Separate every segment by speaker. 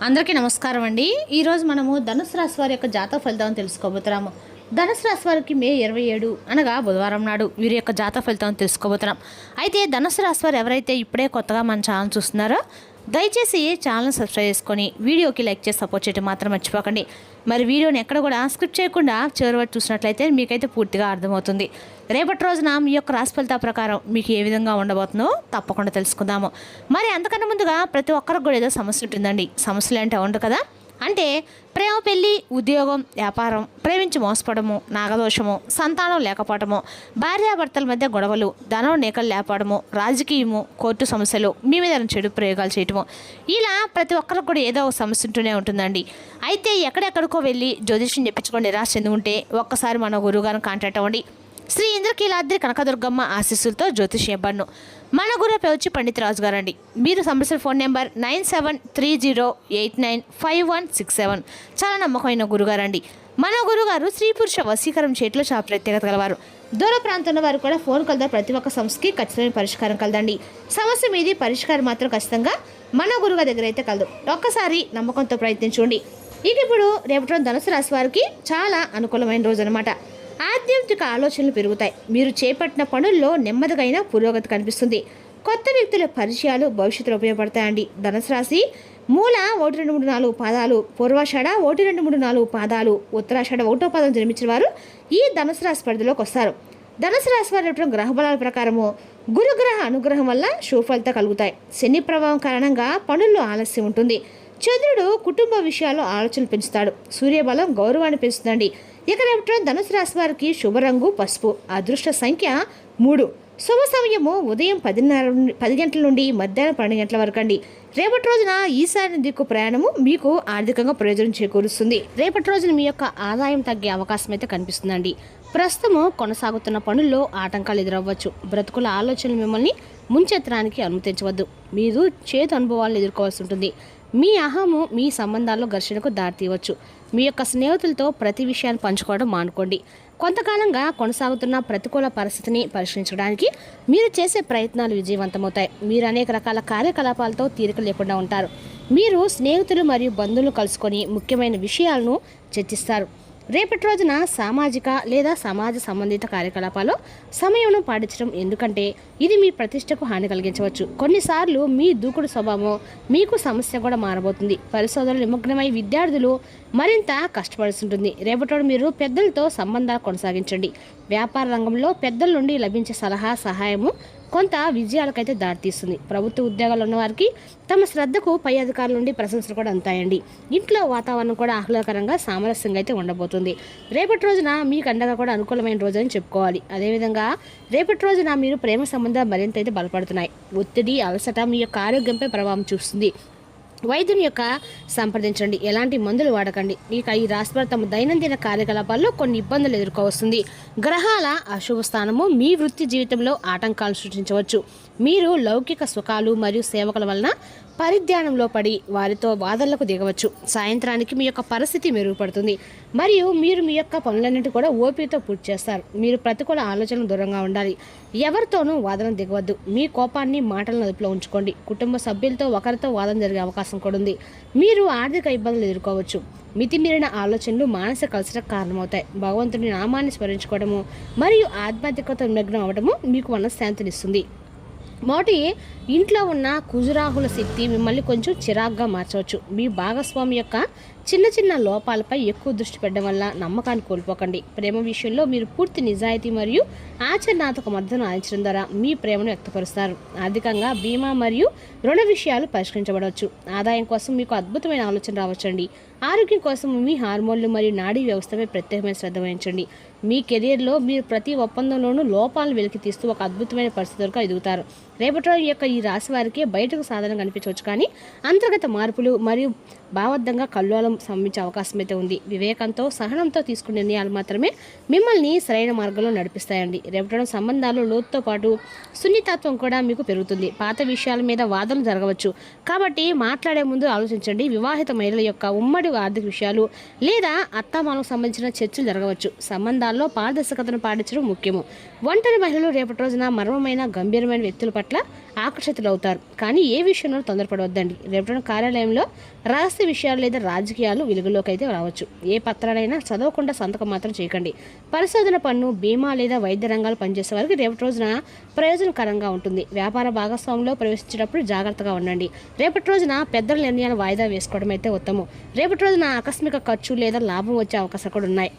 Speaker 1: అందరికీ నమస్కారం అండి. ఈరోజు మనము ధనుసు రాశి వారి యొక్క జాతక ఫలితాలను తెలుసుకోబోతున్నాము. ధనుసు రాశి వారికి మే 27 అనగా బుధవారం నాడు వీరి యొక్క జాతక ఫలితాలను తెలుసుకోబోతున్నాం. అయితే ధనుసు రాశి వారు ఎవరైతే ఇప్పుడే కొత్తగా మన ఛానల్ చూస్తున్నారో దయచేసి ఛానల్ సబ్స్క్రైబ్ చేసుకొని వీడియోకి లైక్ చేసి సపోర్ట్ చేయడం మాత్రం మర్చిపోకండి. మరి వీడియోని ఎక్కడ కూడా స్క్రిప్ట్ చేయకుండా చివరి వరకు చూసినట్లయితే మీకైతే పూర్తిగా అర్థమవుతుంది. రేపటి రోజున మీ యొక్క రాశి ఫలితాల ప్రకారం మీకు ఏ విధంగా ఉండబోతుందో తప్పకుండా తెలుసుకుందాము. మరి అంతకన్నా ముందుగా ప్రతి ఒక్కరికి కూడా ఏదో సమస్య ఉంటుందండి. సమస్యలు అంటే ఉండదు కదా, అంటే ప్రేమ, పెళ్ళి, ఉద్యోగం, వ్యాపారం, ప్రేమించి మోసపడము, నాగదోషము, సంతానం లేకపోవడము, భార్యాభర్తల మధ్య గొడవలు, ధనం నేకలు లేపడము, రాజకీయము, కోర్టు సమస్యలు, మీ మీద చెడు ప్రయోగాలు చేయటము, ఇలా ప్రతి ఒక్కరికి కూడా ఏదో ఒక సమస్య ఉంటూనే ఉంటుందండి. అయితే ఎక్కడెక్కడికో వెళ్ళి జ్యోతిష్యం చెప్పించుకొని నిరాశ చెంది ఉంటే ఒక్కసారి మన గురువుగారిని కాంటాక్ట్ అవ్వండి. శ్రీ ఇంద్రకీలాద్రి కనకదుర్గమ్మ ఆశీస్సులతో జ్యోతిష్యం ఇవ్వను. మన గురు వచ్చి పండిత్ రాజు గారండి. మీరు సంబంధించిన ఫోన్ నెంబర్ 9730895167. చాలా నమ్మకమైన గురుగారండి. మన గురుగారు స్త్రీ పురుష వశీకరం చేతిలో చాలా ప్రత్యేకత గలవారు. దూర ప్రాంతంలో వారు కూడా ఫోన్ కలదా ప్రతి ఒక్క సమస్యకి ఖచ్చితమైన పరిష్కారం కలదండి. సమస్య మీది పరిష్కారం మాత్రం ఖచ్చితంగా మన గురుగారి దగ్గర అయితే కలదు. ఒక్కసారి నమ్మకంతో ప్రయత్నించండి. ఇక ఇప్పుడు రేపటి ధనుసు రాశి వారికి చాలా అనుకూలమైన రోజు అనమాట. ఆధ్యాత్మిక ఆలోచనలు పెరుగుతాయి. మీరు చేపట్టిన పనుల్లో నెమ్మదిగా పురోగతి కనిపిస్తుంది. కొత్త వ్యక్తుల పరిచయాలు భవిష్యత్తులో ఉపయోగపడతాయండి. ధనుసు రాశి మూల 1, 2, 3, 4 పాదాలు, పూర్వాషాఢ 1, 2, 3, 4 పాదాలు, ఉత్తరాషాఢ 1వ పాదం జన్మించిన వారు ఈ ధనుసు రాశి పరిధిలోకి వస్తారు. ధనుసు రాశి వారి గ్రహ బలాల ప్రకారము గురుగ్రహ అనుగ్రహం వల్ల సుఫలితాలు కలుగుతాయి. శని ప్రభావం కారణంగా పనుల్లో ఆలస్యం ఉంటుంది. చంద్రుడు కుటుంబ విషయాల్లో ఆలోచనలు పెంచుతాడు. సూర్యబలం గౌరవాన్ని పెంచుతుందండి. ఇక రేపటి ధనుసు రాశి వారికి శుభరంగు పసుపు, అదృష్ట సంఖ్య 3, శుభ సమయము ఉదయం 10 గంటల నుండి మధ్యాహ్నం 12 గంటల వరకు అండి. రేపటి రోజున ఈశాన్య దిక్కు ప్రయాణము మీకు ఆర్థికంగా ప్రయోజనం చేకూరుస్తుంది. రేపటి రోజున మీ యొక్క ఆదాయం తగ్గే అవకాశం అయితే కనిపిస్తుందండి. ప్రస్తుతము కొనసాగుతున్న పనుల్లో ఆటంకాలు ఎదురవ్వచ్చు. బ్రతుకుల ఆలోచనలు మిమ్మల్ని ముంచెత్తడానికి అనుమతించవద్దు. మీరు చేదు అనుభవాలను ఎదుర్కోవాల్సి ఉంటుంది. మీ అహము మీ సంబంధాల్లో ఘర్షణకు దారితీయవచ్చు. మీ యొక్క స్నేహితులతో ప్రతి విషయాన్ని పంచుకోవడం మానుకోండి. కొంతకాలంగా కొనసాగుతున్న ప్రతికూల పరిస్థితిని పరిష్కరించడానికి మీరు చేసే ప్రయత్నాలు విజయవంతమవుతాయి. మీరు అనేక రకాల కార్యకలాపాలతో తీరిక లేకుండా ఉంటారు. మీరు స్నేహితులు మరియు బంధువులు కలుసుకొని ముఖ్యమైన విషయాలను చర్చిస్తారు. రేపటి రోజున సామాజిక లేదా సమాజ సంబంధిత కార్యకలాపాల్లో సమయంను పాటించడం, ఎందుకంటే ఇది మీ ప్రతిష్టకు హాని కలిగించవచ్చు. కొన్నిసార్లు మీ దూకుడు స్వభావం మీకు సమస్య కూడా మారబోతుంది. పరిశోధనలు నిమగ్నమై విద్యార్థులు మరింత కష్టపడుతుంటుంది. రేపటి మీరు పెద్దలతో సంబంధాలు కొనసాగించండి. వ్యాపార రంగంలో పెద్దల నుండి లభించే సలహా, సహాయము కొంత విజయాలకైతే దారితీస్తుంది. ప్రభుత్వ ఉద్యోగాలు ఉన్నవారికి తమ శ్రద్ధకు పై అధికారుల నుండి ప్రశంసలు కూడా అందుతాయండి. ఇంట్లో వాతావరణం కూడా ఆహ్లాదకరంగా సామరస్యంగా అయితే ఉండబోతుంది. రేపటి రోజున మీకు అండగా కూడా అనుకూలమైన రోజు అని చెప్పుకోవాలి. అదేవిధంగా రేపటి రోజున మీరు ప్రేమ సంబంధాలు మరింత అయితే బలపడుతున్నాయి. ఒత్తిడి, అలసట మీ యొక్క ఆరోగ్యంపై ప్రభావం చూస్తుంది. వైద్యుని యొక్క సంప్రదించండి. ఎలాంటి మందులు వాడకండి. ఇక ఈ రాశివారు తమ దైనందిన కార్యకలాపాల్లో కొన్ని ఇబ్బందులు ఎదుర్కోవస్తుంది. గ్రహాల అశుభ స్థానము మీ వృత్తి జీవితంలో ఆటంకాలు సృష్టించవచ్చు. మీరు లౌకిక సుఖాలు మరియు సేవకుల వలన పరిధ్యానంలో పడి వారితో వాదనలకు దిగవచ్చు. సాయంత్రానికి మీ యొక్క పరిస్థితి మెరుగుపడుతుంది మరియు మీరు మీ యొక్క పనులన్నింటి కూడా ఓపికతో పూర్తి చేస్తారు. మీరు ప్రతికూల ఆలోచనలు దూరంగా ఉండాలి. ఎవరితోనూ వాదన దిగవద్దు. మీ కోపాన్ని మాటలను అదుపులో ఉంచుకోండి. కుటుంబ సభ్యులతో ఒకరితో వాదన జరిగే అవకాశం కూడా ఉంది. మీరు ఆర్థిక ఇబ్బందులు ఎదుర్కోవచ్చు. మితిమీరిన ఆలోచనలు మానసిక అలసటకు కారణమవుతాయి. భగవంతుని నామాన్ని స్మరించుకోవడము మరియు ఆధ్యాత్మికత నిమగ్నం అవ్వడము మీకు మనశ్శాంతినిస్తుంది. మోటి ఇంట్లో ఉన్న కుజురాహుల శక్తి మిమ్మల్ని కొంచెం చిరాగ్గా మార్చవచ్చు. మీ భాగస్వామి యొక్క చిన్న చిన్న లోపాలపై ఎక్కువ దృష్టి పెట్టడం వల్ల నమ్మకాన్ని కోల్పోకండి. ప్రేమ విషయంలో మీరు పూర్తి నిజాయితీ మరియు ఆచరణాత్మక మద్దతును ఆచరించడం ద్వారా మీ ప్రేమను వ్యక్తపరుస్తారు. ఆర్థికంగా బీమా మరియు రుణ విషయాలు పరిష్కరించబడవచ్చు. ఆదాయం కోసం మీకు అద్భుతమైన ఆలోచన రావచ్చండి. ఆరోగ్యం కోసం మీ హార్మోన్లు మరియు నాడీ వ్యవస్థపై ప్రత్యేకమైన శ్రద్ధ వహించండి. మీ కెరీర్లో మీరు ప్రతి ఒప్పందంలోనూ లోపాలను వెలికి తీస్తూ ఒక అద్భుతమైన పరిస్థితులకు ఎదుగుతారు. రేపటి రోజు యొక్క ఈ రాశి వారికి బయటకు సాధన కనిపించవచ్చు, కానీ అంతర్గత మార్పులు మరియు భావోద్దంగా కల్లోలం సంభవించే అవకాశం అయితే ఉంది. వివేకంతో, సహనంతో తీసుకునే నిర్ణయాలు మాత్రమే మిమ్మల్ని సరైన మార్గంలో నడిపిస్తాయండి. రేపటి సంబంధాలు లోతుతో పాటు సున్నితత్వం కూడా మీకు పెరుగుతుంది. పాత విషయాల మీద వాదనలు జరగవచ్చు, కాబట్టి మాట్లాడే ముందు ఆలోచించండి. వివాహిత మహిళల యొక్క ఉమ్మడి ఆర్థిక విషయాలు లేదా అత్తామాలకు సంబంధించిన చర్చలు జరగవచ్చు. సంబంధాల్లో పారదర్శకతను పాటించడం ముఖ్యము. ఒంటరి మహిళలు రేపటి రోజున మర్మమైన గంభీరమైన వ్యక్తుల పట్ల
Speaker 2: పట్ల ఆకర్షితులవుతారు. కానీ ఏ విషయంలో తొందరపడవద్దండి. రేపటి కార్యాలయంలో రహస్య విషయాలు లేదా రాజకీయాలు వెలుగులోకి అయితే రావచ్చు. ఏ పత్రాలైనా చదవకుండా సంతకం మాత్రం చేయకండి. పరిశోధన పన్ను, బీమా లేదా వైద్య రంగాలు పనిచేసే వారికి రేపటి రోజున ప్రయోజనకరంగా ఉంటుంది. వ్యాపార భాగస్వామ్యంలో ప్రవేశించేటప్పుడు జాగ్రత్తగా ఉండండి. రేపటి రోజున పెద్దల నిర్ణయాలు వాయిదా వేసుకోవడం అయితే ఉత్తమం. రేపటి రోజున ఆకస్మిక ఖర్చు లేదా లాభం వచ్చే అవకాశాలు కూడా ఉన్నాయి.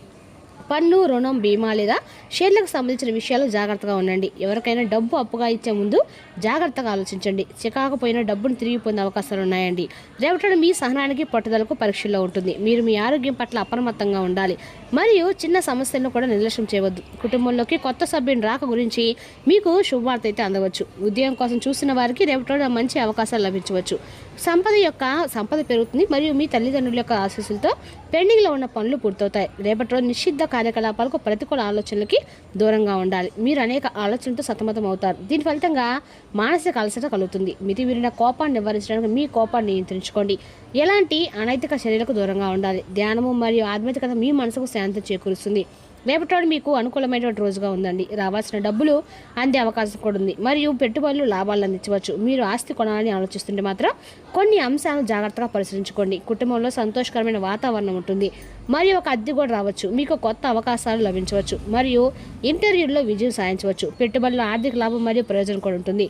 Speaker 2: పన్ను, రుణం, బీమా లేదా షేర్లకు సంబంధించిన విషయాలు జాగ్రత్తగా ఉండండి. ఎవరికైనా డబ్బు అప్పుగా ఇచ్చే ముందు జాగ్రత్తగా ఆలోచించండి. చికాకపోయిన డబ్బును తిరిగి పొందే అవకాశాలు ఉన్నాయండి. రేపటి మీ సహనానికి పట్టుదలకు పరీక్షల్లో ఉంటుంది. మీరు మీ ఆరోగ్యం పట్ల అప్రమత్తంగా ఉండాలి మరియు చిన్న సమస్యలను కూడా నిర్లక్ష్యం చేయవద్దు. కుటుంబంలోకి కొత్త సభ్యుని రాక గురించి మీకు శుభవార్త అయితే అందవచ్చు. ఉద్యోగం కోసం చూసిన వారికి రేపటి మంచి అవకాశాలు లభించవచ్చు. సంపద పెరుగుతుంది మరియు మీ తల్లిదండ్రుల యొక్క ఆశీస్సులతో పెండింగ్లో ఉన్న పనులు పూర్తవుతాయి. రేపటి రోజు నిషిద్ధ కార్యకలాపాలకు, ప్రతికూల ఆలోచనలకి దూరంగా ఉండాలి. మీరు అనేక ఆలోచనలతో సతమతం అవుతారు. దీని ఫలితంగా మానసిక అలసట కలుగుతుంది. మితిమీరిన కోపాన్ని నివారించడానికి మీ కోపాన్ని నియంత్రించుకోండి. ఎలాంటి అనైతిక చర్యలకు దూరంగా ఉండాలి. ధ్యానము మరియు ఆధ్యాత్మికత మీ మనసుకు శాంతి చేకూరుస్తుంది. రేపటి మీకు అనుకూలమైనటువంటి రోజుగా ఉందండి. రావాల్సిన డబ్బులు అందే అవకాశం కూడా ఉంది మరియు పెట్టుబడులు లాభాలను అందించవచ్చు. మీరు ఆస్తి కొనాలని ఆలోచిస్తుంటే మాత్రం కొన్ని అంశాలను జాగ్రత్తగా పరిశీలించుకోండి. కుటుంబంలో సంతోషకరమైన వాతావరణం ఉంటుంది మరియు ఒక అద్దె కూడా రావచ్చు. మీకు కొత్త అవకాశాలు లభించవచ్చు మరియు ఇంటర్వ్యూల్లో విజయం సాధించవచ్చు. పెట్టుబడులు ఆర్థిక లాభం మరియు ప్రయోజనం కూడా ఉంటుంది.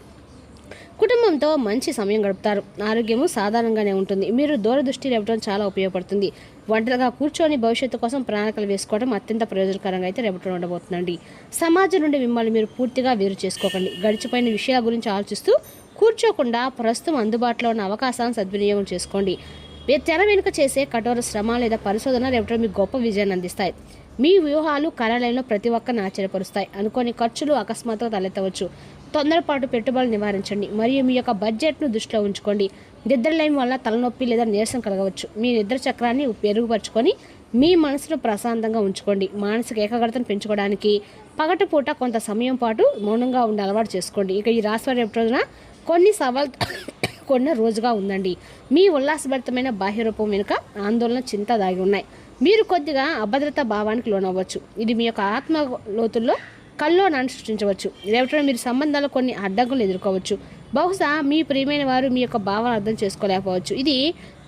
Speaker 2: కుటుంబంతో మంచి సమయం గడుపుతారు. ఆరోగ్యము సాధారణంగానే ఉంటుంది. మీరు దూరదృష్టి రేపటం చాలా ఉపయోగపడుతుంది. ఒంటరిగా కూర్చొని భవిష్యత్తు కోసం ప్రణాళికలు వేసుకోవడం అత్యంత ప్రయోజనకరంగా అయితే రేపటి ఉండబోతుందండి. సమాజం నుండి మిమ్మల్ని మీరు పూర్తిగా వేరు చేసుకోకండి. గడిచిపోయిన విషయాల గురించి ఆలోచిస్తూ కూర్చోకుండా ప్రస్తుతం అందుబాటులో ఉన్న అవకాశాలను సద్వినియోగం చేసుకోండి. తెర వెనుక చేసే కఠోర శ్రమ లేదా పరిశోధన రేపటి మీకు గొప్ప విజయాన్ని అందిస్తాయి. మీ వ్యూహాలు కార్యాలయంలో ప్రతి ఒక్కరిని ఆశ్చర్యపరుస్తాయి. అనుకోని ఖర్చులు అకస్మాత్తుగా తలెత్తవచ్చు. తొందరపాటు పెట్టుబడులు నివారించండి మరియు మీ యొక్క బడ్జెట్ను దృష్టిలో ఉంచుకోండి. నిద్రలేమి వల్ల తలనొప్పి లేదా నీరసం కలగవచ్చు. మీ నిద్ర చక్రాన్ని మెరుగుపరుచుకొని మీ మనసును ప్రశాంతంగా ఉంచుకోండి. మానసిక ఏకాగ్రతను పెంచుకోవడానికి పగటిపూట కొంత సమయం పాటు మౌనంగా ఉండే అలవాటు చేసుకోండి. ఇక ఈ రాశి రేపటి రోజున కొన్ని సవాల్ కొన్న రోజుగా ఉందండి. మీ ఉల్లాసభరితమైన బాహ్య రూపం వెనుక ఆందోళన, చింత దాగి ఉన్నాయి. మీరు కొద్దిగా అభద్రతా భావానికి లోనవ్వచ్చు. ఇది మీ యొక్క ఆత్మ లోతుల్లో కల్లోనాన్ని సృష్టించవచ్చు. రేపటి మీరు సంబంధాలు కొన్ని అడ్డంకులు ఎదుర్కోవచ్చు. బహుశా మీ ప్రియమైన వారు మీ యొక్క భావన అర్థం చేసుకోలేకపోవచ్చు. ఇది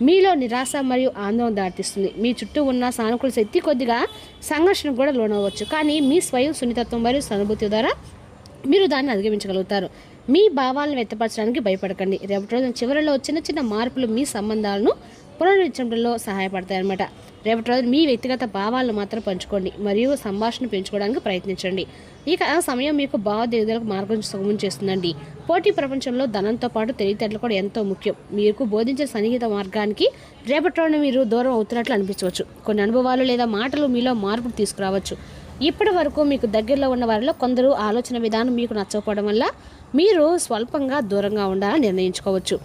Speaker 2: మీలో నిరాశ మరియు ఆందోళన దారితీస్తుంది. మీ చుట్టూ ఉన్న సానుకూల శక్తి కొద్దిగా సంఘర్షణకు కూడా లోనవ్వచ్చు. కానీ మీ స్వయం సున్నితత్వం మరియు సానుభూతి ద్వారా మీరు దాన్ని అధిగమించగలుగుతారు. మీ భావాలను వ్యక్తపరచడానికి భయపడకండి. రేపటి రోజున చివరిలో చిన్న చిన్న మార్పులు మీ సంబంధాలను పునరుద్ధరించడంలో సహాయపడతాయి అన్నమాట. రేపటి రోజు మీ వ్యక్తిగత భావాలను మాత్రం పంచుకోండి మరియు సంభాషణ పెంచుకోవడానికి ప్రయత్నించండి. ఇక ఆ సమయం మీకు భావోద్వేగాలకు మార్గం సుగమం చేస్తుందండి. పోటీ ప్రపంచంలో ధనంతో పాటు తెలివితేటలు కూడా ఎంతో ముఖ్యం. మీకు బోధించే సన్నిహిత మార్గానికి రేపటి రోజున మీరు దూరం అవుతున్నట్లు అనిపించవచ్చు. కొన్ని అనుభవాలు లేదా మాటలు మీలో మార్పులు తీసుకురావచ్చు. ఇప్పటి వరకు మీకు దగ్గరలో ఉన్న వారిలో కొందరు ఆలోచన విధానం మీకు నచ్చకపోవడం వల్ల మీరు స్వల్పంగా దూరంగా ఉండాలని నిర్ణయించుకోవచ్చు.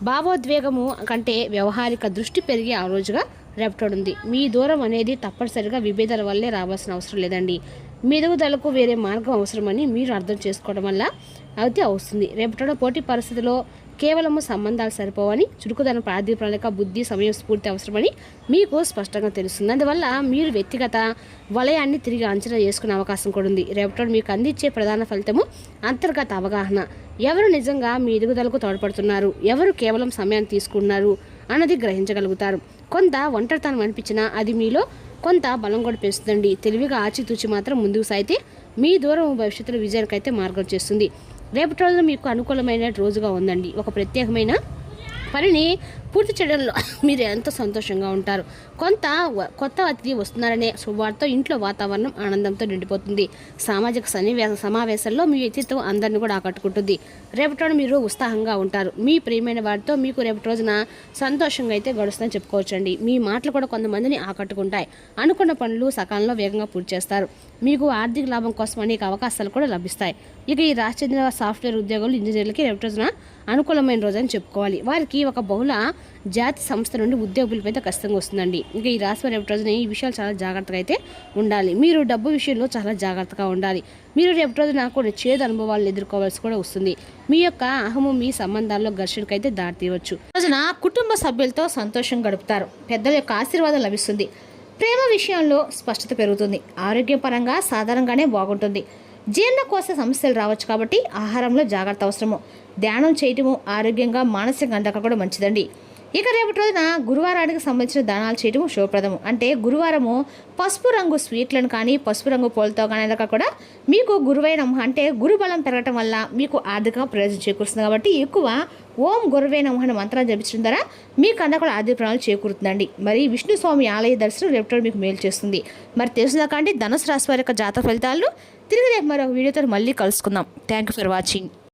Speaker 2: భావోద్వేగము కంటే వ్యవహారిక దృష్టి పెరిగే ఆ రోజుగా రేపటి ఉంది. మీ దూరం అనేది తప్పనిసరిగా విభేదాల వల్లే రావాల్సిన అవసరం లేదండి. మీ ఎదుగుదలకు వేరే మార్గం అవసరమని మీరు అర్థం చేసుకోవడం వల్ల అయితే వస్తుంది. రేపటి పోటీ పరిస్థితిలో కేవలము సంబంధాలు సరిపోవని, చురుకుదనం, ప్రార్థన ప్రణాళిక, బుద్ధి, సమయం, స్ఫూర్తి అవసరమని మీకు స్పష్టంగా తెలుస్తుంది. అందువల్ల మీరు వ్యక్తిగత వలయాన్ని తిరిగి అంచనా చేసుకునే అవకాశం కూడా ఉంది. రేపటి మీకు అందించే ప్రధాన ఫలితము అంతర్గత అవగాహన. ఎవరు నిజంగా మీ ఎదుగుదలకు తోడ్పడుతున్నారు, ఎవరు కేవలం సమయాన్ని తీసుకున్నారు అన్నది గ్రహించగలుగుతారు. కొంత ఒంటరితనం అనిపించినా అది మీలో కొంత బలం కూడా పెంచుతుందండి. తెలివిగా ఆచితూచి మాత్రం ముందుకు సాగితే మీ దూరం భవిష్యత్తులో విజయానికైతే మార్గం చేస్తుంది. రేపటి రోజున మీకు అనుకూలమైన రోజుగా ఉందండి. ఒక ప్రత్యేకమైన పనిని పూర్తి చేయడంలో మీరు ఎంతో సంతోషంగా ఉంటారు. కొత్త అతిథి వస్తున్నారనే శుభవార్తతో ఇంట్లో వాతావరణం ఆనందంతో నిండిపోతుంది. సామాజిక సమావేశాల్లో మీ వ్యక్తిత్వం అందరినీ కూడా ఆకట్టుకుంటుంది. రేపటి రోజు మీరు ఉత్సాహంగా ఉంటారు. మీ ప్రియమైన వారితో మీకు రేపటి రోజున సంతోషంగా అయితే గడుస్తుందని చెప్పుకోవచ్చండి. మీ మాటలు కూడా కొంతమందిని ఆకట్టుకుంటాయి. అనుకున్న పనులు సకాలంలో వేగంగా పూర్తి చేస్తారు. మీకు ఆర్థిక లాభం కోసం అనేక అవకాశాలు కూడా లభిస్తాయి. ఇక ఈ రాష్ట్ర చెందిన సాఫ్ట్వేర్ ఉద్యోగులు, ఇంజనీర్లకి రేపటి రోజున అనుకూలమైన రోజు అని చెప్పుకోవాలి. వారికి ఒక బహుళ జాతి సంస్థ నుండి ఉద్యోగ పిలుపు ఖచ్చితంగా వస్తుందండి. ఇంకా ఈ రాశి రేపటి రోజున ఈ విషయాలు చాలా జాగ్రత్తగా అయితే ఉండాలి. మీరు డబ్బు విషయంలో చాలా జాగ్రత్తగా ఉండాలి. మీరు రేపటి రోజున కొన్ని చేదు అనుభవాలను ఎదుర్కోవాల్సి కూడా వస్తుంది. మీ యొక్క అహము మీ సంబంధాల్లో ఘర్షణకు అయితే దారితీయవచ్చు. రోజున కుటుంబ సభ్యులతో సంతోషం గడుపుతారు. పెద్దల యొక్క ఆశీర్వాదం లభిస్తుంది. ప్రేమ విషయంలో స్పష్టత పెరుగుతుంది. ఆరోగ్యపరంగా సాధారణంగానే బాగుంటుంది. జీర్ణకోశ సమస్యలు రావచ్చు కాబట్టి ఆహారంలో జాగ్రత్త అవసరము.
Speaker 1: ధ్యానం చేయటము ఆరోగ్యంగా మానసిక అంతగా కూడా మంచిదండి. ఇక రేపటి రోజున గురువారానికి సంబంధించిన దానాలు చేయటం శుభప్రదము. అంటే గురువారము పసుపు రంగు స్వీట్లను కానీ పసుపు రంగు పూలతో కానీ కూడా మీకు గురువే నమః అంటే గురుబలం పెరగటం వల్ల మీకు ఆర్థిక ప్రయోజనం చేకూరుస్తుంది. కాబట్టి ఎక్కువ ఓం గురువే నమః అనే మంత్రాన్ని జపించడం ద్వారా మీకు అంతా కూడా ఆర్థిక ప్రణాళిక చేకూరుతుందండి. మరి విష్ణు స్వామి ఆలయ దర్శనం రేపటి రోజు మీకు మేలు చేస్తుంది. మరి తెలుసుదాకా అంటే ధనుసు రాశి వారి యొక్క జాతక ఫలితాలు తిరిగి రేపు మరొక వీడియోతో మళ్ళీ కలుసుకుందాం. Thank you for watching.